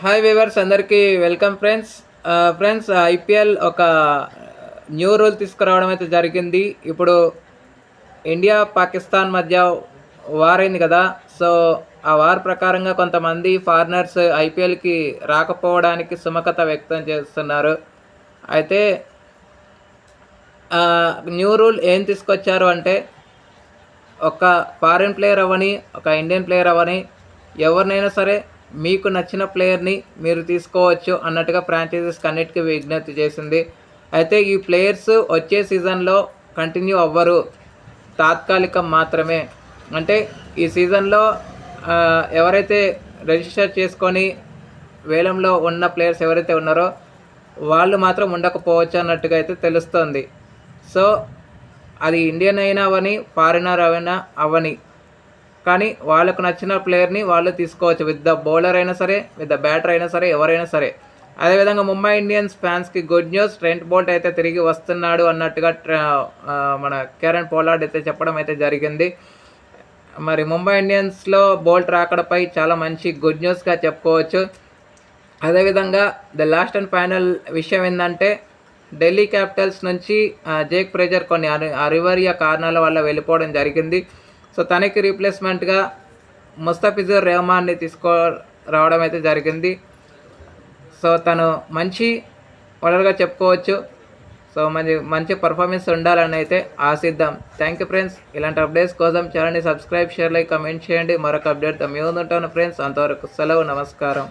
Hi viewers అందరికీ welcome friends. IPL ఒక new rule తీసుకురావడం అయితే జరిగింది. ఇప్పుడు ఇండియా పాకిస్తాన్ మధ్య వార్ అయింది కదా. సో ఆ వార్ ప్రకారంగా కొంతమంది ఫారినర్స్ ఐపీఎల్కి రాకపోవడానికి సుముఖత వ్యక్తం చేస్తున్నారు. అయితే న్యూ రూల్ ఏం తీసుకొచ్చారు అంటే, ఒక ఫారిన్ ప్లేయర్ అవ్వని, ఒక ఇండియన్ ప్లేయర్ అవ్వని, ఎవరినైనా సరే మీకు నచ్చిన ప్లేయర్ని మీరు తీసుకోవచ్చు అన్నట్టుగా ఫ్రాంచైజీస్కి అన్నిటికీ విజ్ఞప్తి చేసింది. అయితే ఈ ప్లేయర్స్ వచ్చే సీజన్లో కంటిన్యూ అవ్వరు, తాత్కాలికం మాత్రమే. అంటే ఈ సీజన్లో ఎవరైతే రిజిస్టర్ చేసుకొని వేలంలో ఉన్న ప్లేయర్స్ ఎవరైతే ఉన్నారో వాళ్ళు మాత్రం ఉండకపోవచ్చు అన్నట్టుగా అయితే తెలుస్తోంది. సో అది ఇండియన్ అయినా అవని, ఫారినర్ అయినా అవని, కానీ వాళ్ళకు నచ్చిన ప్లేయర్ని వాళ్ళు తీసుకోవచ్చు. విత్ ద బౌలర్ అయినా సరే, విత్ ద బ్యాటర్ అయినా సరే, ఎవరైనా సరే. అదేవిధంగా ముంబై ఇండియన్స్ ఫ్యాన్స్కి గుడ్ న్యూస్, ట్రెంట్ బోల్ట్ అయితే తిరిగి వస్తున్నాడు అన్నట్టుగా మన కేరన్ పోలార్డ్ అయితే చెప్పడం అయితే జరిగింది. మరి ముంబై ఇండియన్స్లో బోల్ట్ రాకడపై చాలా మంచి గుడ్ న్యూస్గా చెప్పుకోవచ్చు. అదేవిధంగా ద లాస్ట్ అండ్ ఫైనల్ విషయం ఏంటంటే, ఢిల్లీ క్యాపిటల్స్ నుంచి జేక్ ఫ్రేజర్ కొన్ని అనివార్య కారణాల వల్ల వెళ్ళిపోవడం జరిగింది. సో తనకి రీప్లేస్మెంట్గా ముస్తఫిజుర్ రెహమాన్ని రావడం అయితే జరిగింది. సో తను మంచి బౌలర్గా చెప్పుకోవచ్చు. సో మంచి పర్ఫార్మెన్స్ ఉండాలని అయితే ఆశిద్దాం. Thank you friends. ఇలాంటి అప్డేట్స్ కోసం ఛానల్ని సబ్స్క్రైబ్, షేర్, లైక్, కమెంట్ చేయండి. మరొక అప్డేట్తో మీ ముందు ఉంటాను ఫ్రెండ్స్. అంతవరకు సెలవు, నమస్కారం.